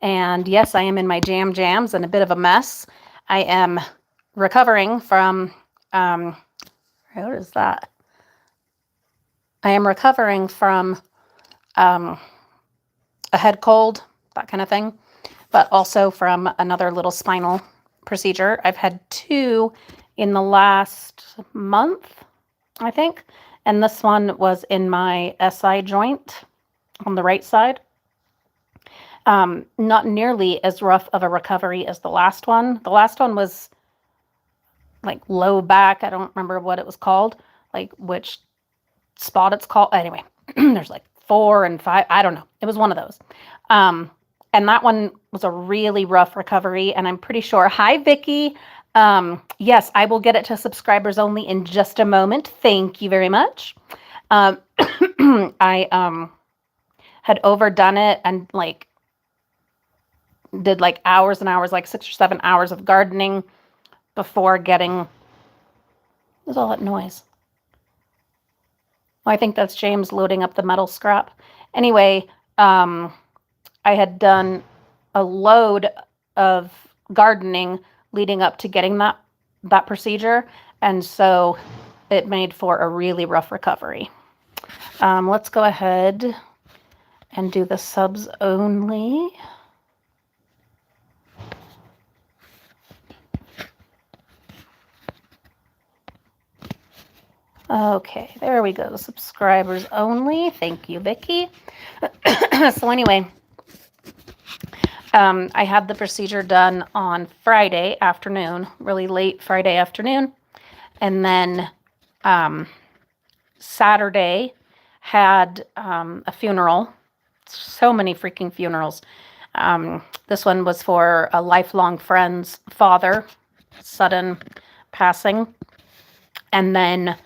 And yes, I am in my jams and a bit of a mess. I am recovering from, what is that? I am recovering from a head cold, that kind of thing, but also from another little spinal procedure. I've had 2 in the last month, I think. And this one was in my SI joint on the right side. Not nearly as rough of a recovery as the last one. The last one was like low back. I don't remember what it was called, like which spot it's called. Anyway, there's like 4 and 5. I don't know. It was one of those. And that one was a really rough recovery. And I'm pretty sure. Hi, Vicky. Yes, I will get it to subscribers only in just a moment. Thank you very much. I had overdone it and like did like hours and hours, like 6 or 7 hours of gardening before getting. What's all that noise? Well, I think that's James loading up the metal scrap. Anyway, I had done a load of gardening leading up to getting that procedure, and so it made for a really rough recovery. Let's go ahead and do the subs only. Okay, there we go. Subscribers only. Thank you, Vicky. So anyway, I had the procedure done on Friday afternoon, really late Friday afternoon. And then Saturday had a funeral. So many freaking funerals. This one was for a lifelong friend's father, sudden passing. And then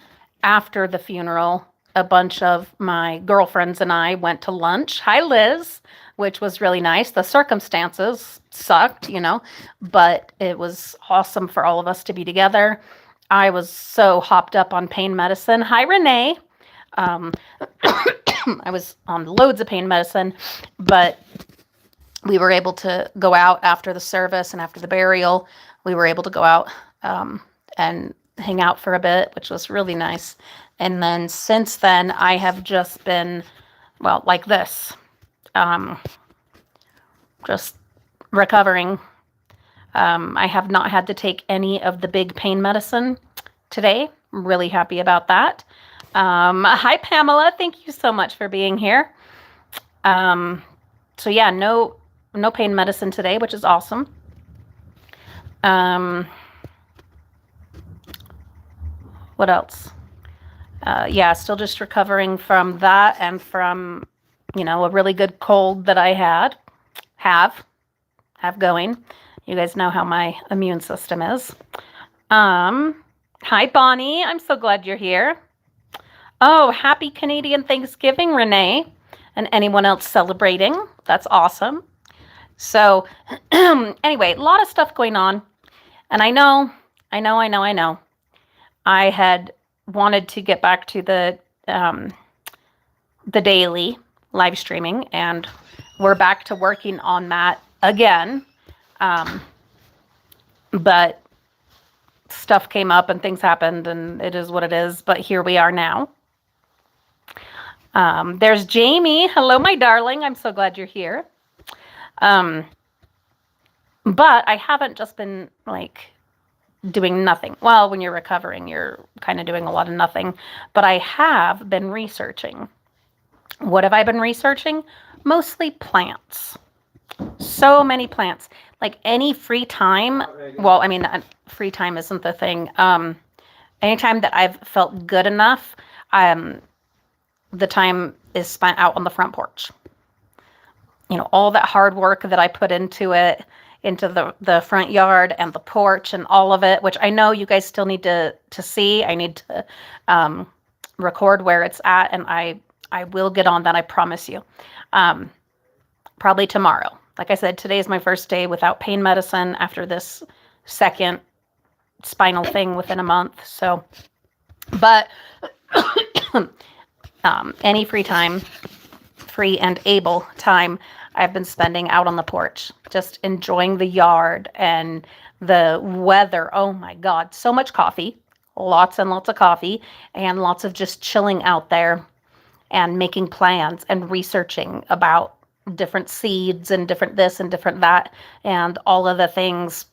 after the funeral, a bunch of my girlfriends and I went to lunch. Hi, Liz, which was really nice. The circumstances sucked, but it was awesome for all of us to be together. I was so hopped up on pain medicine. Hi, Renee. I was on loads of pain medicine, but we were able to go out after the service and after the burial. We were able to go out and hang out for a bit, which was really nice. And then since then, I have just been, well, like this, just recovering. I have not had to take any of the big pain medicine today. I'm really happy about that. Hi, Pamela. Thank you so much for being here. So yeah, no pain medicine today, which is awesome. What else? Yeah, still just recovering from that and from, a really good cold that I have going. You guys know how my immune system is. Hi, Bonnie. I'm so glad you're here. Oh, happy Canadian Thanksgiving, Renee, and anyone else celebrating. That's awesome. So anyway, a lot of stuff going on. And I know. I had wanted to get back to the daily live streaming, and we're back to working on that again. But stuff came up and things happened, and it is what it is. But here we are now. There's Jamie. Hello, my darling. I'm so glad you're here. But I haven't just been like doing nothing. Well, when you're recovering, you're kind of doing a lot of nothing. But I have been researching. What have I been researching? Mostly plants. So many plants. Like any free time. Well, I mean, free time isn't the thing. Anytime that I've felt good enough, the time is spent out on the front porch. All that hard work that I put into it, into the front yard and the porch and all of it, which I know you guys still need to see. I need to record where it's at, and I will get on that, I promise you. Probably tomorrow. Like I said, today is my first day without pain medicine after this second spinal thing within a month. So, but any free and able time, I've been spending out on the porch, just enjoying the yard and the weather. Oh my God, so much coffee, lots and lots of coffee, and lots of just chilling out there and making plans and researching about different seeds and different this and different that and all of the things.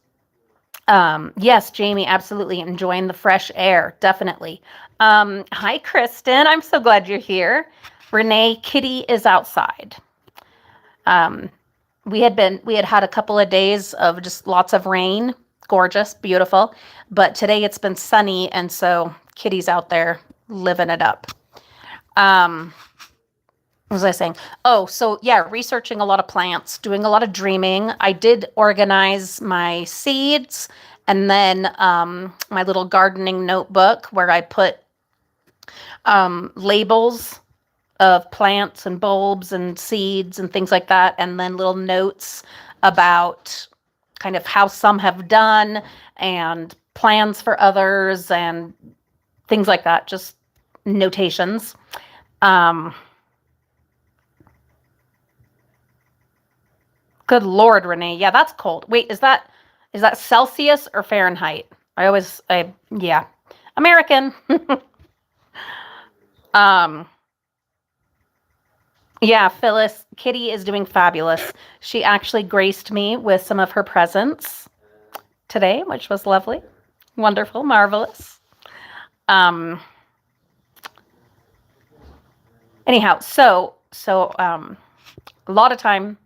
Yes, Jamie, absolutely enjoying the fresh air, definitely. Hi, Kristen. I'm so glad you're here. Renee, Kitty is outside. We had a couple of days of just lots of rain, gorgeous, beautiful, but today it's been sunny, and so Kitty's out there living it up. What was I saying? Oh, so yeah, researching a lot of plants, doing a lot of dreaming. I did organize my seeds and then my little gardening notebook where I put labels of plants and bulbs and seeds and things like that, and then little notes about kind of how some have done and plans for others and things like that, just notations. Good Lord, Renee. Yeah, that's cold. Wait, is that Celsius or Fahrenheit? Yeah. American. Yeah, Phyllis, Kitty is doing fabulous. She actually graced me with some of her presents today, which was lovely. Wonderful, marvelous. Anyhow, so a lot of time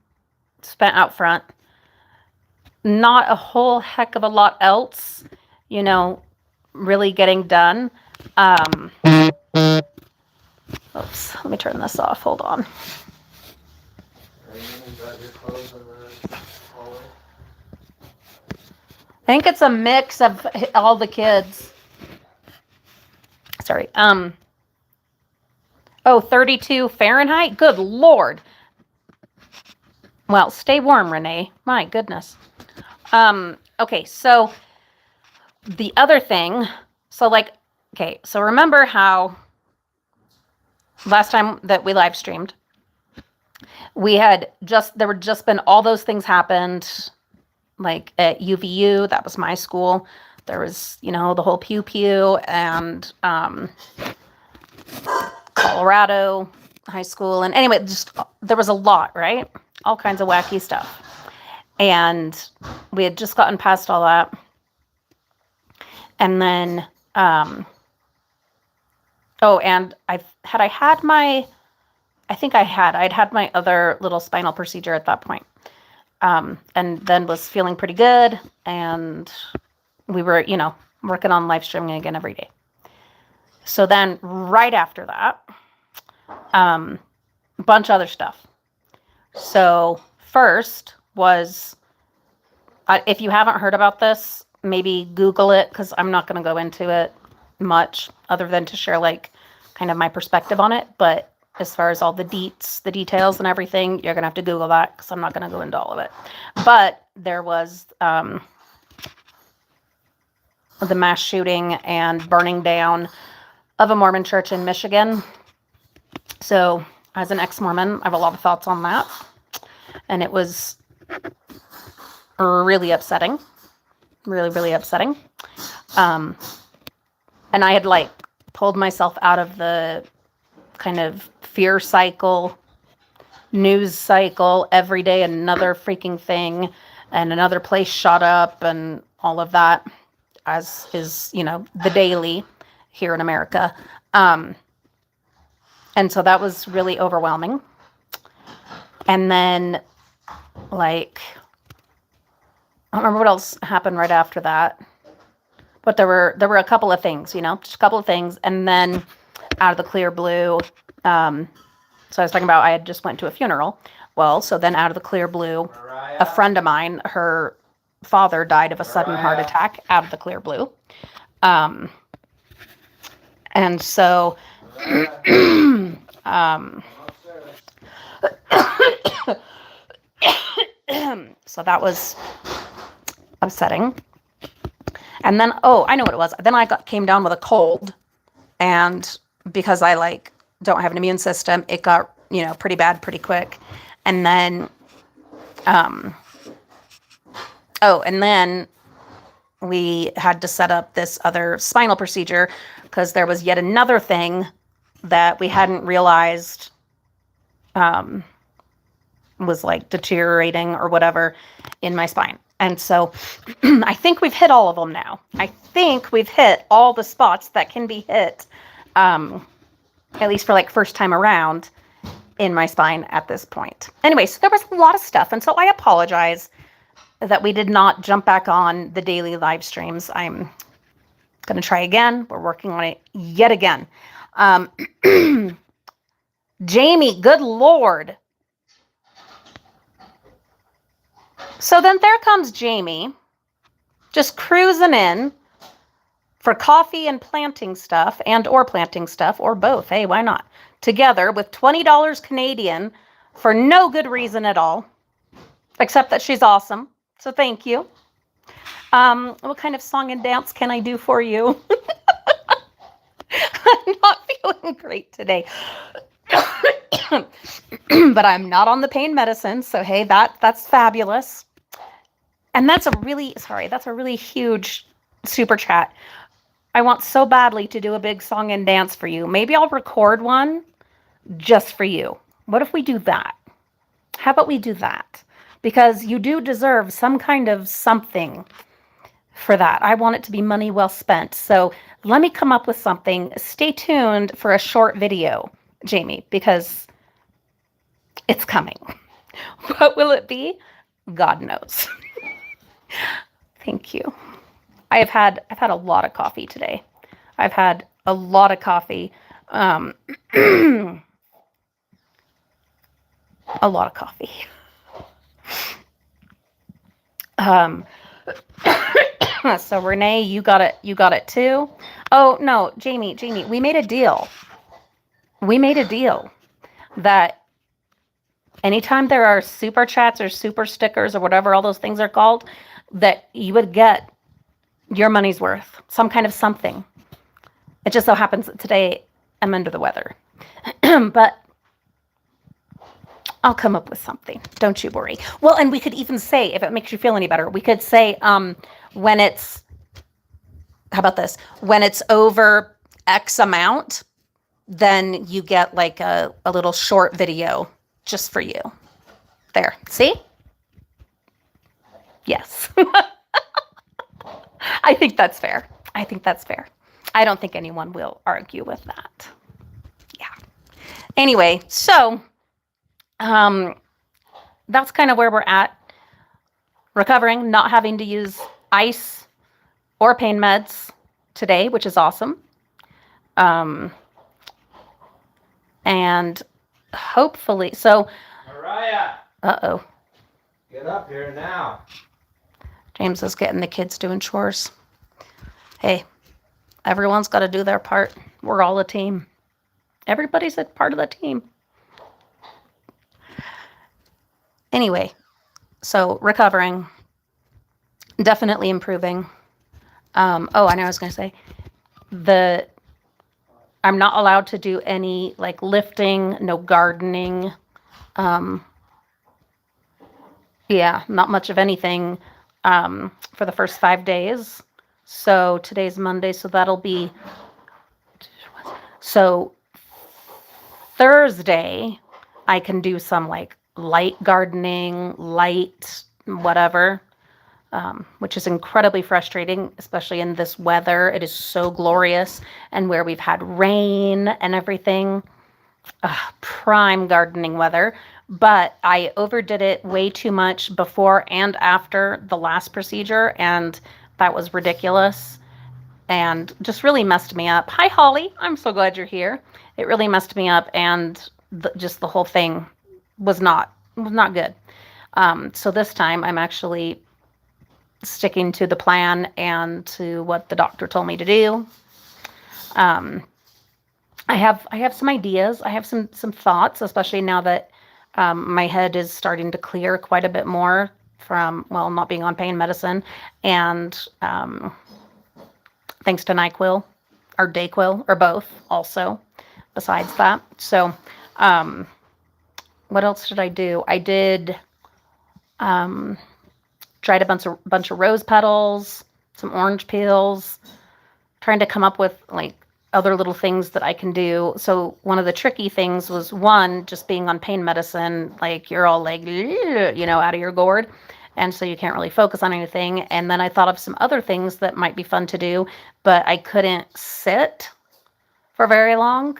spent out front. Not a whole heck of a lot else, really getting done. Oops, let me turn this off. Hold on. I think it's a mix of all the kids. Sorry. 32 Fahrenheit? Good Lord. Well, stay warm, Renee. My goodness. Okay, so the other thing, so remember how last time that we live streamed, there were just been all those things happened, like at UVU, that was my school. There was, the whole pew pew, and Colorado high school. And anyway, there was a lot, right? All kinds of wacky stuff. And we had just gotten past all that. And then, and I'd had my other little spinal procedure at that point. And then was feeling pretty good. And we were, working on live streaming again every day. So then right after that, a bunch of other stuff. So first was, if you haven't heard about this, maybe Google it, because I'm not going to go into it much other than to share kind of my perspective on it. But as far as all the details and everything, you're going to have to Google that, because I'm not going to go into all of it. But there was the mass shooting and burning down of a Mormon church in Michigan. So as an ex-Mormon, I have a lot of thoughts on that. And it was really upsetting. Really, really upsetting. And I had pulled myself out of the kind of fear cycle, news cycle, every day another freaking thing, and another place shot up, and all of that, as is, the daily here in America. And so that was really overwhelming. And then, I don't remember what else happened right after that, but there were a couple of things, just a couple of things. And then out of the clear blue, so I was talking about I had just went to a funeral. Well, so then out of the clear blue, a friend of mine, her father died of a sudden heart attack out of the clear blue. And so, so that was upsetting. And then, I know what it was. Then I came down with a cold, and because I don't have an immune system, it got, pretty bad pretty quick. And then Um, oh, and then we had to set up this other spinal procedure because there was yet another thing that we hadn't realized was like deteriorating or whatever in my spine. And so I think we've hit all of them now. I think we've hit all the spots that can be hit, at least for like first time around in my spine at this point. Anyway, so there was a lot of stuff. And so I apologize that we did not jump back on the daily live streams. I'm going to try again. We're working on it yet again. Jamie, good Lord. So then there comes Jamie, just cruising in for coffee and planting stuff or planting stuff or both. Hey, why not? Together with $20 Canadian for no good reason at all, except that she's awesome. So thank you. What kind of song and dance can I do for you? I'm not feeling great today. But I'm not on the pain medicine. So hey, that's fabulous. And that's a really huge super chat. I want so badly to do a big song and dance for you. Maybe I'll record one just for you. What if we do that? How about we do that? Because you do deserve some kind of something for that. I want it to be money well spent. So let me come up with something. Stay tuned for a short video, Jamie, because it's coming. What will it be? God knows. Thank you. I've had a lot of coffee today. I've had a lot of coffee. A lot of coffee. So Renee, you got it too. Oh no, Jamie, we made a deal. That anytime there are super chats or super stickers or whatever all those things are called, that you would get your money's worth, some kind of something. It just so happens that today I'm under the weather. But I'll come up with something. Don't you worry. Well, and we could even say, if it makes you feel any better, we could say when it's, how about this? When it's over X amount, then you get like a little short video just for you. There. See? Yes. I think that's fair. I don't think anyone will argue with that. Yeah. Anyway, so that's kind of where we're at. Recovering, not having to use ice or pain meds today, which is awesome. And hopefully, so. Mariah. Uh-oh. Get up here now. James is getting the kids doing chores. Hey, everyone's got to do their part. We're all a team. Everybody's a part of the team. Anyway, so recovering, definitely improving. I know I was going to say, I'm not allowed to do any like lifting, no gardening. Yeah, not much of anything for the first 5 days. So today's Monday, so that'll be, so Thursday, I can do some like light gardening, light whatever, which is incredibly frustrating, especially in this weather. It is so glorious. And where we've had rain and everything, prime gardening weather. But I overdid it way too much before and after the last procedure, and that was ridiculous and just really messed me up. Hi, Holly. I'm so glad you're here. It really messed me up, and just the whole thing was not good. So this time I'm actually sticking to the plan and to what the doctor told me to do. I have some ideas. I have some thoughts, especially now that my head is starting to clear quite a bit more from, well, not being on pain medicine, and thanks to NyQuil or Dayquil or both also besides that. So what else did I do? I did Dried a bunch of rose petals, some orange peels, trying to come up with like other little things that I can do. So one of the tricky things was one, just being on pain medicine, like you're all like, out of your gourd. And so you can't really focus on anything. And then I thought of some other things that might be fun to do, but I couldn't sit for very long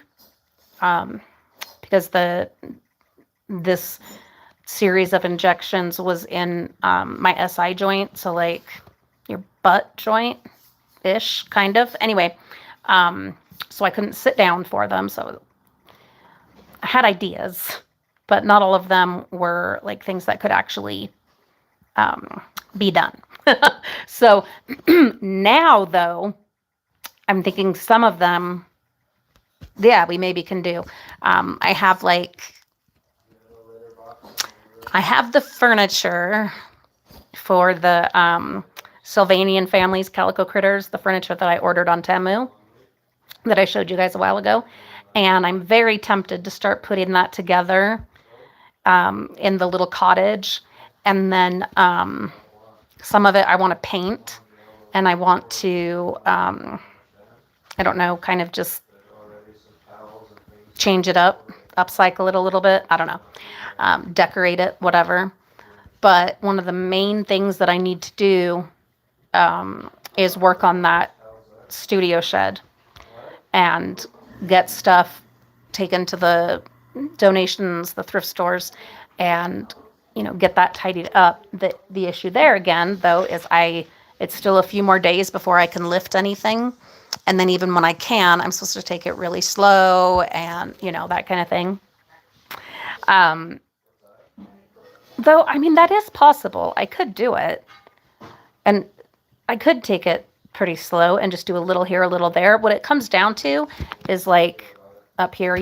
because this series of injections was in my SI joint. So like your butt joint ish, kind of. Anyway, so I couldn't sit down for them. So I had ideas, but not all of them were like things that could actually be done. So now, though, I'm thinking some of them, yeah, we maybe can do. I have the furniture for the Sylvanian Families Calico Critters, the furniture that I ordered on Temu that I showed you guys a while ago. And I'm very tempted to start putting that together in the little cottage. And then some of it I want to paint, and I want to, I don't know, kind of just change it up, upcycle it a little bit. I don't know, decorate it, whatever. But one of the main things that I need to do is work on that studio shed and get stuff taken to the donations, the thrift stores, and get that tidied up. The issue there again, though, is it's still a few more days before I can lift anything. And then even when I can, I'm supposed to take it really slow and, that kind of thing. Though, I mean, that is possible. I could do it. And I could take it pretty slow and just do a little here, a little there. What it comes down to is like up here,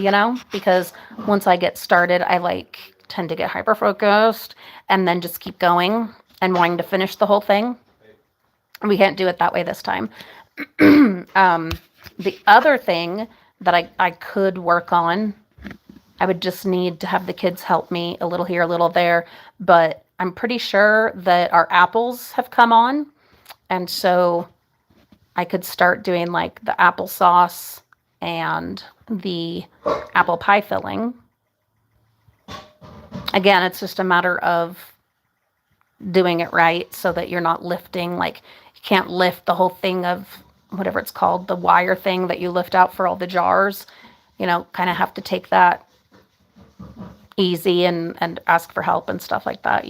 because once I get started, I tend to get hyper focused and then just keep going and wanting to finish the whole thing. We can't do it that way this time. The other thing that I could work on, I would just need to have the kids help me a little here, a little there, but I'm pretty sure that our apples have come on. And so I could start doing like the applesauce and the apple pie filling. Again, it's just a matter of doing it right so that you're not lifting, you can't lift the whole thing of whatever it's called, the wire thing that you lift out for all the jars. Kind of have to take that easy and ask for help and stuff like that,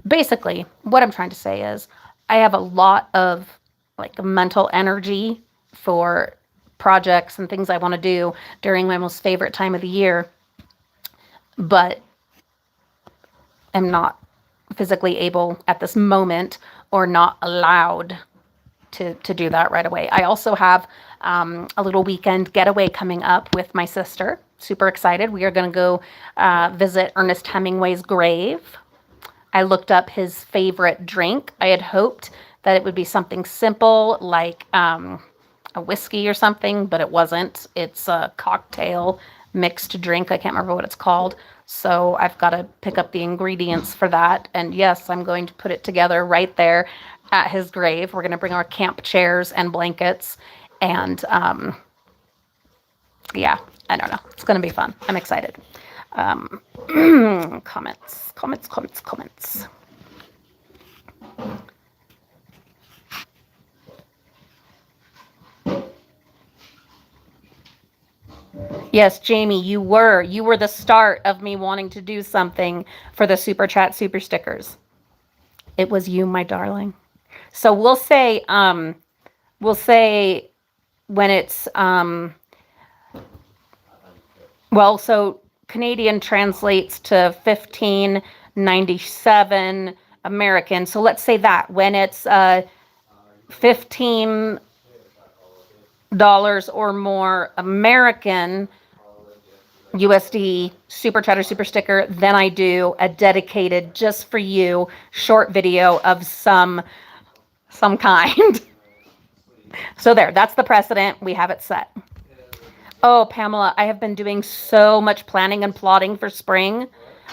Basically, what I'm trying to say is I have a lot of mental energy for projects and things I want to do during my most favorite time of the year, but am not physically able at this moment or not allowed to do that right away. I also have a little weekend getaway coming up with my sister. Super excited. We are going to go visit Ernest Hemingway's grave. I looked up his favorite drink. I had hoped that it would be something simple like a whiskey or something, but it wasn't. It's a cocktail mixed drink. I can't remember what it's called. So I've got to pick up the ingredients for that. And yes, I'm going to put it together right there at his grave. We're going to bring our camp chairs and blankets. And yeah, I don't know. It's going to be fun. I'm excited. Comments. Yes, Jamie, you were the start of me wanting to do something for the Super Chat Super Stickers. It was you, my darling. So we'll say when it's, so Canadian translates to $15.97 American. So let's say that when it's $15 or more American USD Super Chat or Super Sticker, then I do a dedicated just for you short video of some kind. So that's the precedent. We have it set. Oh, Pamela, I have been doing so much planning and plotting for spring.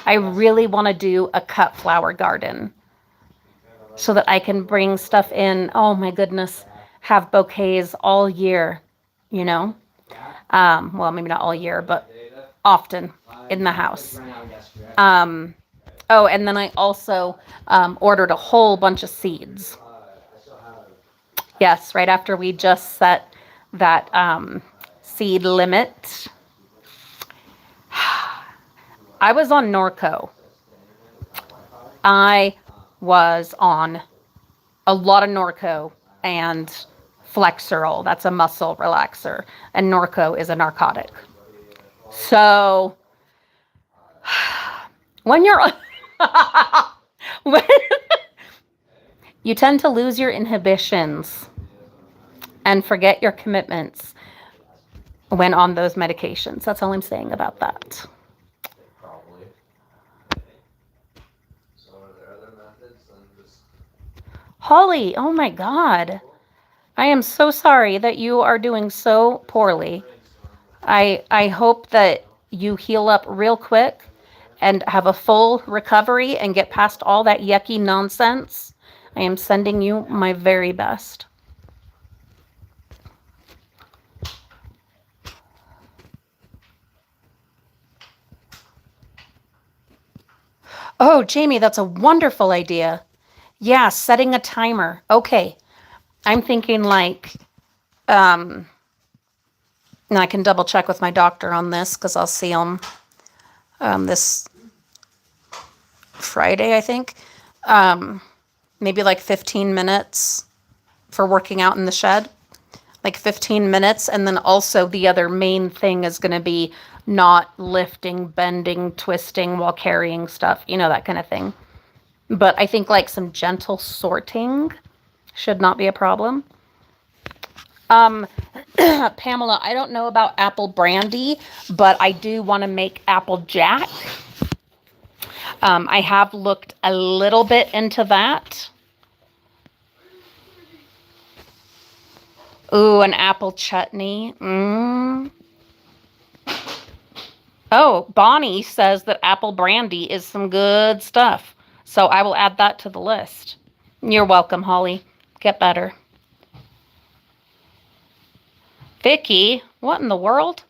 I really want to do a cut flower garden so that I can bring stuff in. Oh my goodness, have bouquets all year, you know? Well, maybe not all year, but often in the house. Oh, and then I also ordered a whole bunch of seeds. Yes, right after we just set that seed limit. I was on Norco. I was on a lot of Norco and Flexeril. That's a muscle relaxer. And Norco is a narcotic. So when you're when you tend to lose your inhibitions and forget your commitments when on those medications. That's all I'm saying about that. Probably. So are there other methods than just... Holly, oh my God. I am so sorry that you are doing so poorly. I hope that you heal up real quick and have a full recovery and get past all that yucky nonsense. I am sending you my very best. Oh, Jamie, that's a wonderful idea. Yeah, setting a timer. Okay. I'm thinking like, and I can double check with my doctor on this because I'll see him this Friday, I think. Maybe like 15 minutes for working out in the shed. Like 15 minutes. And then also the other main thing is going to be not lifting, bending, twisting while carrying stuff, you know, that kind of thing. But I think like some gentle sorting should not be a problem. Pamela, I don't know about apple brandy, but I do want to make apple jack. I have looked a little bit into that. Ooh, an apple chutney. Oh, Bonnie says that apple brandy is some good stuff. So I will add that to the list. You're welcome, Holly. Get better. Vicky, what in the world?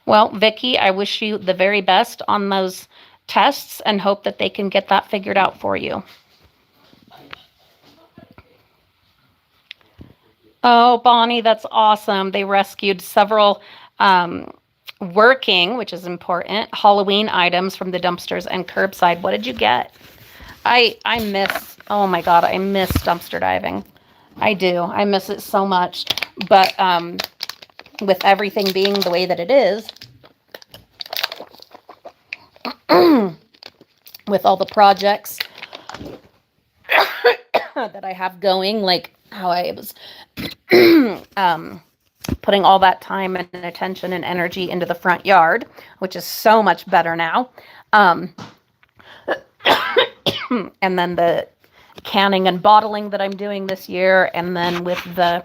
Well, Vicky, I wish you the very best on those tests and hope that they can get that figured out for you. Oh, Bonnie, that's awesome. They rescued several working, which is important, Halloween items from the dumpsters and curbside. What did you get? I miss, oh my God, I miss dumpster diving. I do. I miss it so much. But with everything being the way that it is, with all the projects that I have going, like how I was putting all that time and attention and energy into the front yard, which is so much better now. And then the canning and bottling that I'm doing this year, and then with the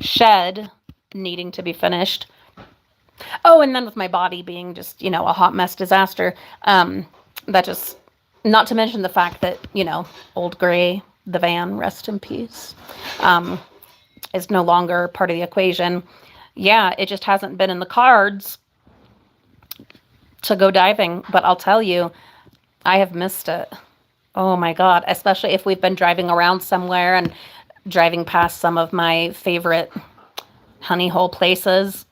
shed needing to be finished. Oh, and then with my body being just, you know, a hot mess disaster. That just, not to mention the fact that, you know, old Gray, the van, rest in peace, is no longer part of the equation. Yeah, it just hasn't been in the cards to go diving, but I'll tell you, I have missed it. Oh my God, especially if we've been driving around somewhere and driving past some of my favorite honey hole places.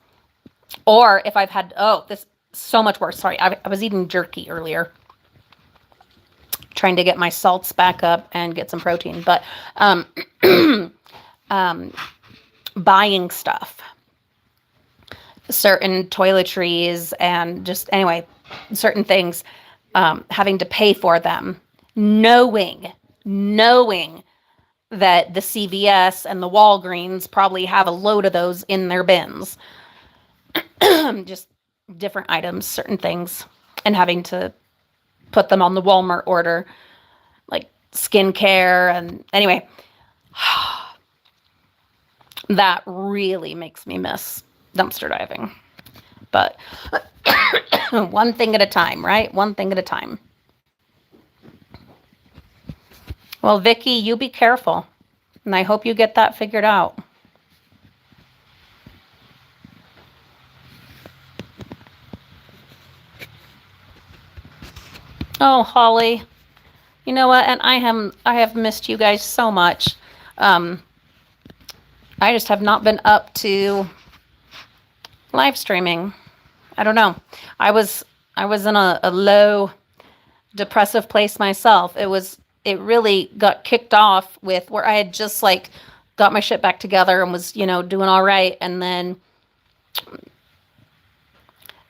Or if I've had, oh, this so much worse. Sorry, I was eating jerky earlier, trying to get my salts back up and get some protein. But buying stuff, certain toiletries and just, anyway, certain things, having to pay for them, knowing that the CVS and the Walgreens probably have a load of those in their bins. Just different items, certain things, and having to put them on the Walmart order, like skincare. And anyway, that really makes me miss dumpster diving. but one thing at a time, right? One thing at a time. Well, Vicky, you be careful, and I hope you get that figured out. Oh, Holly, you know what? And I have missed you guys so much. I just have not been up to live streaming. I don't know. I was in a low depressive place myself. It really got kicked off with where I had just like got my shit back together and was, doing all right, and then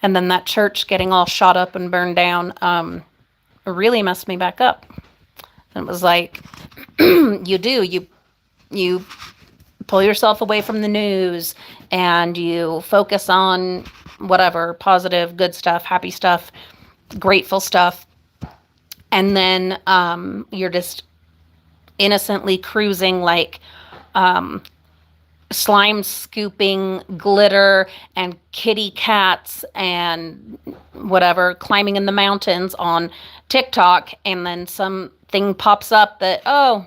that church getting all shot up and burned down really messed me back up. And it was like you pull yourself away from the news and you focus on whatever positive, good stuff, happy stuff, grateful stuff. And then you're just innocently cruising like slime scooping glitter and kitty cats and whatever, climbing in the mountains on TikTok. And then something pops up that, oh,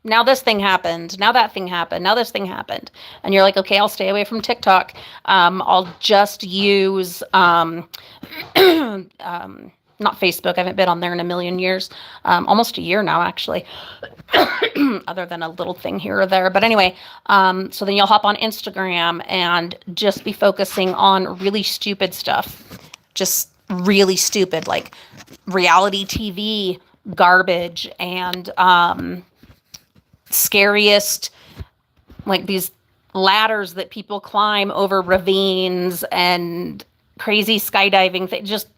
now this thing happened. Now that thing happened. Now this thing happened. And you're like, okay, I'll stay away from TikTok. I'll just use not Facebook. I haven't been on there in a million years. Almost a year now, actually. Other than a little thing here or there. But anyway, so then you'll hop on Instagram and just be focusing on really stupid stuff. Just really stupid, like reality TV garbage and scariest, like these ladders that people climb over ravines and crazy skydiving thing, just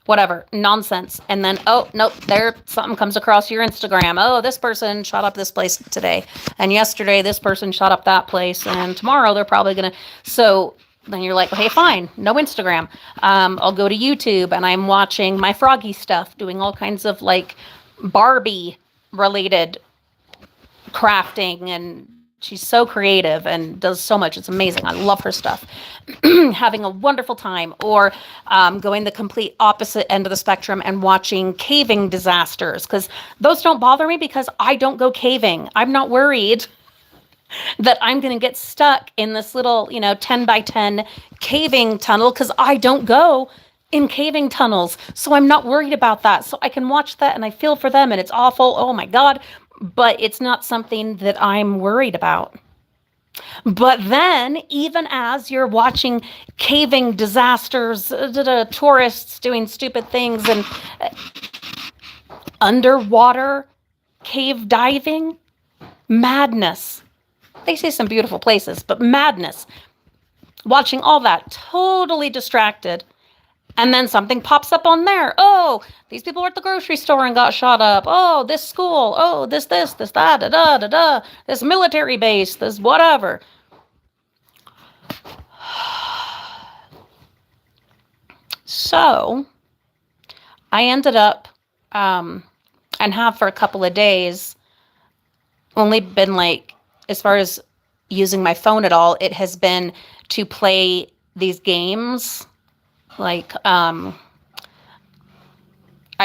whatever nonsense. And then, oh nope, there something comes across your Instagram. Oh, this person shot up this place today, and yesterday this person shot up that place, and tomorrow they're probably gonna. So then you're like, hey, fine, no Instagram. I'll go to YouTube, and I'm watching my Froggy stuff, doing all kinds of like Barbie related crafting, and she's so creative and does so much. It's amazing. I love her stuff. Having a wonderful time. Or going the complete opposite end of the spectrum and watching caving disasters, because those don't bother me because I don't go caving. I'm not worried that I'm going to get stuck in this little, 10 by 10 caving tunnel, because I don't go in caving tunnels. So I'm not worried about that. So I can watch that and I feel for them, and it's awful. Oh my God. But it's not something that I'm worried about. But then, even as you're watching caving disasters, tourists doing stupid things, and underwater cave diving, madness. They say some beautiful places, but madness. Watching all that, totally distracted. And then something pops up on there. Oh, these people were at the grocery store and got shot up. Oh, this school. Oh, this, that, da. This military base, this whatever. So I ended up, and have for a couple of days, only been like, as far as using my phone at all, it has been to play these games. Like, I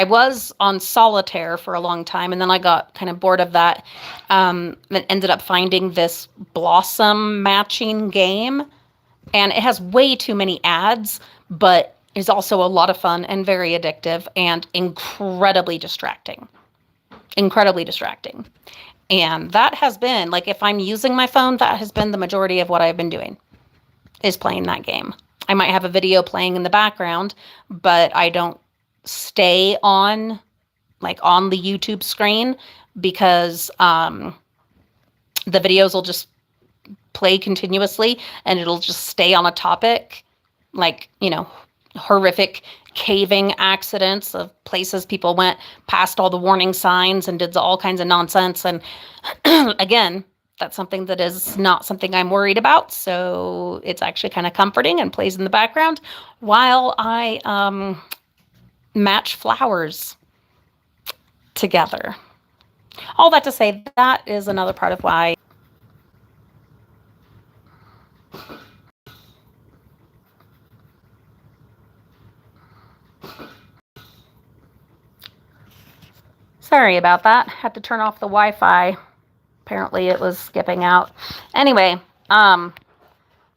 was on solitaire for a long time, and then I got kind of bored of that, and ended up finding this blossom matching game, and it has way too many ads, but is also a lot of fun and very addictive and incredibly distracting. Incredibly distracting. And that has been, like, if I'm using my phone, that has been the majority of what I've been doing, is playing that game. I might have a video playing in the background, but I don't stay on the YouTube screen, because the videos will just play continuously and it'll just stay on a topic, like, horrific caving accidents of places people went past all the warning signs and did all kinds of nonsense. And again, that's something that is not something I'm worried about. So it's actually kind of comforting and plays in the background while I match flowers together. All that to say, that is another part of why Sorry about that. Had to turn off the Wi-Fi. Apparently it was skipping out. Anyway,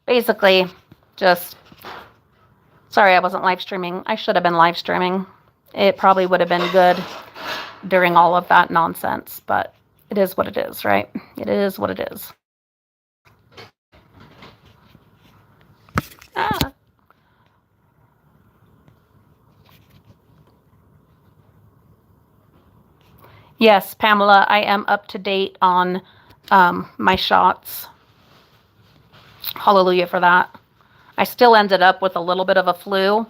basically just, sorry I wasn't live streaming. I should have been live streaming. It probably would have been good during all of that nonsense, but it is what it is, right? It is what it is. Ah. Yes, Pamela, I am up to date on my shots. Hallelujah for that. I still ended up with a little bit of a flu,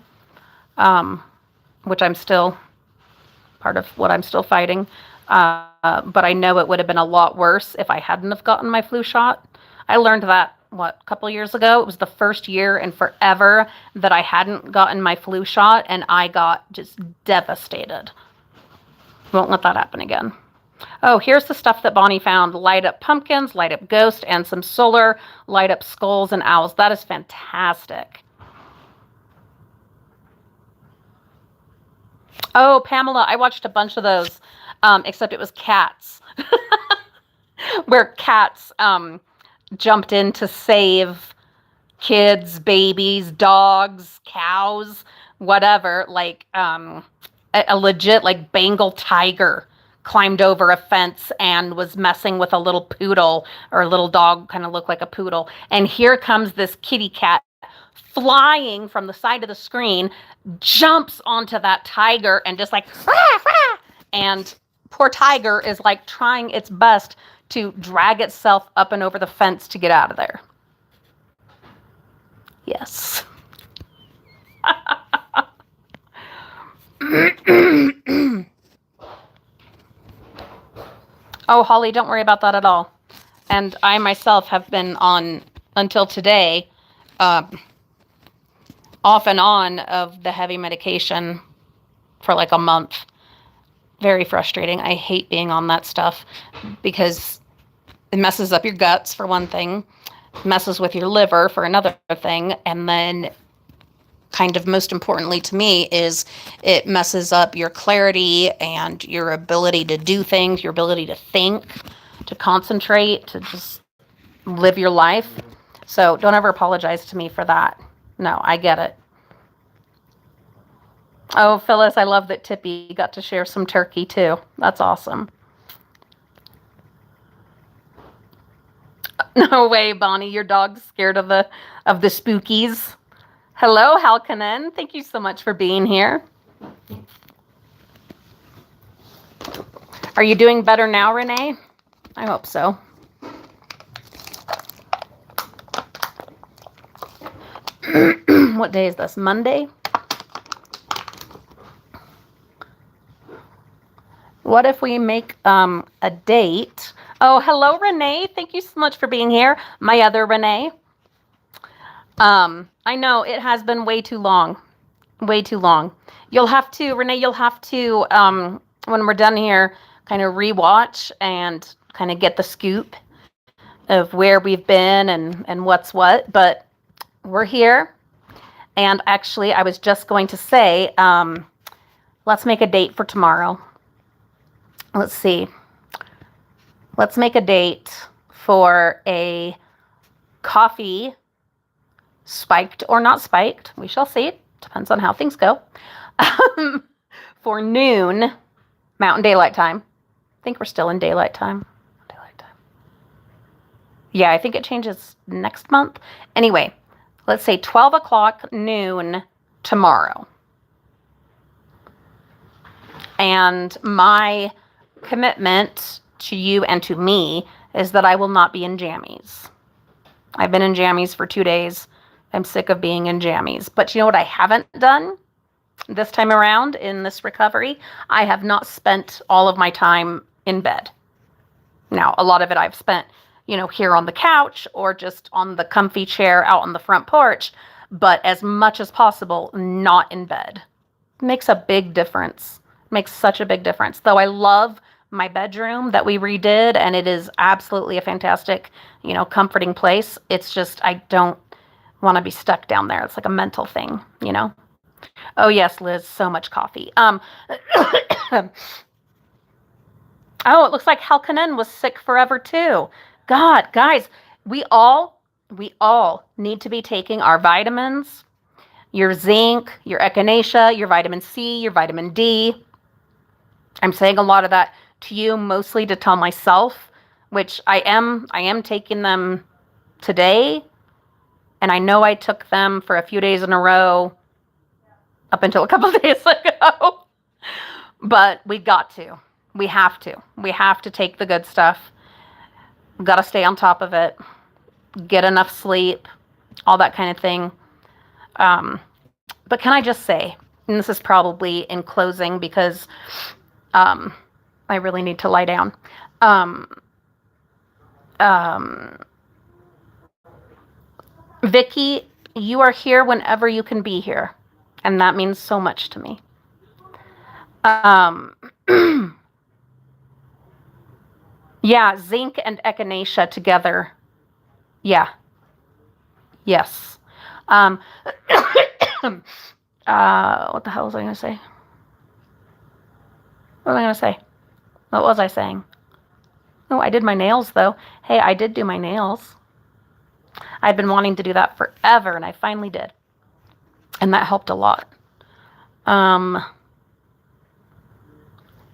which I'm still, part of what I'm still fighting. But I know it would have been a lot worse if I hadn't have gotten my flu shot. I learned that, a couple years ago? It was the first year in forever that I hadn't gotten my flu shot, and I got just devastated. Won't let that happen again. Oh, here's the stuff that Bonnie found. Light up pumpkins, light up ghost, and some solar, light up skulls and owls. That is fantastic. Oh, Pamela, I watched a bunch of those, except it was cats. Where cats jumped in to save kids, babies, dogs, cows, whatever. Like a legit like Bengal tiger climbed over a fence and was messing with a little poodle, or a little dog, kind of looked like a poodle. And here comes this kitty cat flying from the side of the screen, jumps onto that tiger and just like, rah, rah! And poor tiger is like trying its best to drag itself up and over the fence to get out of there. Yes. Oh, Holly, don't worry about that at all. And I myself have been on, until today, off and on of the heavy medication for like a month. Very frustrating. I hate being on that stuff because it messes up your guts for one thing, messes with your liver for another thing, and then kind of most importantly to me is it messes up your clarity and your ability to do things, your ability to think, to concentrate, to just live your life. So don't ever apologize to me for that. No, I get it. Oh, Phyllis, I love that Tippy got to share some turkey too. That's awesome. No way, Bonnie, your dog's scared of the spookies. Hello, Halkanen. Thank you so much for being here. Are you doing better now, Renee? I hope so. What day is this? Monday? What if we make a date? Oh, hello, Renee. Thank you so much for being here. My other Renee. I know it has been way too long. Way too long. You'll have to, Renee, you'll have to, when we're done here, kind of rewatch and kind of get the scoop of where we've been and what's what. But we're here. And actually, I was just going to say, let's make a date for tomorrow. Let's see. Let's make a date for a coffee, spiked or not spiked. We shall see. Depends on how things go. For noon, Mountain Daylight Time. I think we're still in daylight time. Daylight time. Yeah, I think it changes next month. Anyway, let's say 12 o'clock noon tomorrow. And my commitment to you and to me is that I will not be in jammies. I've been in jammies for 2 days. I'm sick of being in jammies. But you know what I haven't done this time around in this recovery? I have not spent all of my time in bed. Now, a lot of it I've spent, here on the couch or just on the comfy chair out on the front porch, but as much as possible, not in bed. It makes a big difference. It makes such a big difference. Though I love my bedroom that we redid, and it is absolutely a fantastic, comforting place. It's just, I don't want to be stuck down there. It's like a mental thing, Oh yes, Liz, so much coffee. Oh, it looks like Halkanen was sick forever too. God, guys, we all need to be taking our vitamins, your zinc, your echinacea, your vitamin C, your vitamin D. I'm saying a lot of that to you mostly to tell myself, which I am taking them today, and I know I took them for a few days in a row up until a couple of days ago. But we got to. We have to. We have to take the good stuff. We've got to stay on top of it. Get enough sleep, all that kind of thing. But can I just say, and this is probably in closing because I really need to lie down. Vicky, you are here whenever you can be here, and that means so much to me. Yeah, zinc and echinacea together. Yeah. Yes. What the hell was I going to say? What was I going to say? What was I saying? Oh, I did my nails, though. Hey, I did do my nails. I've been wanting to do that forever, and I finally did. And that helped a lot.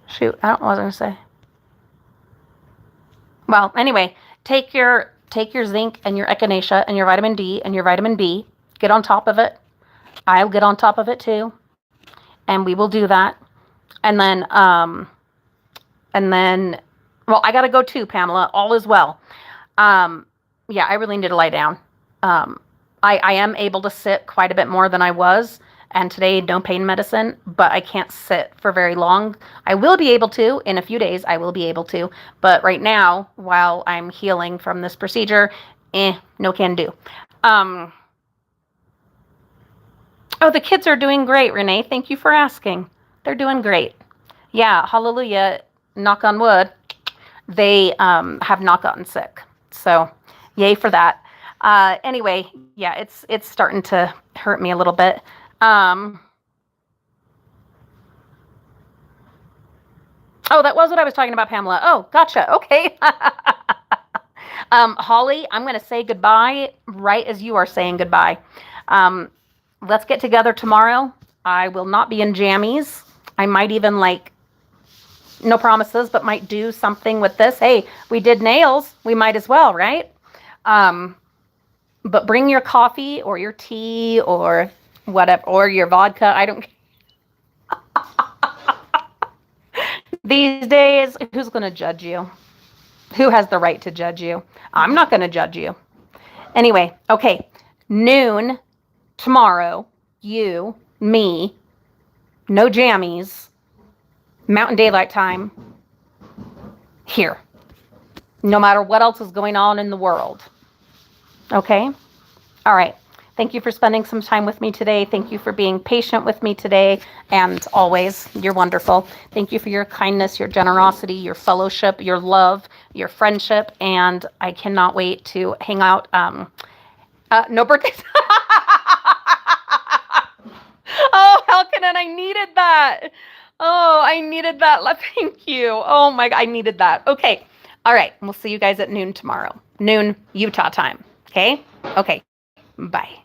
Shoot, I don't know what I was going to say. Well, anyway, take your zinc and your echinacea and your vitamin D and your vitamin B. Get on top of it. I'll get on top of it too. And we will do that. And then, well, I got to go too, Pamela. All is well. Yeah, I really need to lie down. I am able to sit quite a bit more than I was. And today, no pain medicine, but I can't sit for very long. I will be able to in a few days. I will be able to. But right now, while I'm healing from this procedure, no can do. Oh, the kids are doing great, Renee. Thank you for asking. They're doing great. Yeah, hallelujah. Knock on wood. They have not gotten sick. So yay for that. Anyway, yeah, it's starting to hurt me a little bit. Oh, that was what I was talking about, Pamela. Oh, gotcha. Okay. Holly, I'm going to say goodbye right as you are saying goodbye. Let's get together tomorrow. I will not be in jammies. I might even no promises, but might do something with this. Hey, we did nails. We might as well, right? But bring your coffee or your tea or whatever, or your vodka. I don't. These days, who's going to judge you? Who has the right to judge you? I'm not going to judge you. Anyway, okay. Noon tomorrow, you, me, no jammies, Mountain Daylight Time, here. No matter what else is going on in the world. Okay? All right. Thank you for spending some time with me today. Thank you for being patient with me today. And always, you're wonderful. Thank you for your kindness, your generosity, your fellowship, your love, your friendship. And I cannot wait to hang out. No birthdays. Oh, Halkanen, I needed that. Oh, I needed that. Thank you. Oh my God, I needed that. Okay. All right. We'll see you guys at noon tomorrow. Noon, Utah time. Okay? Okay. Bye.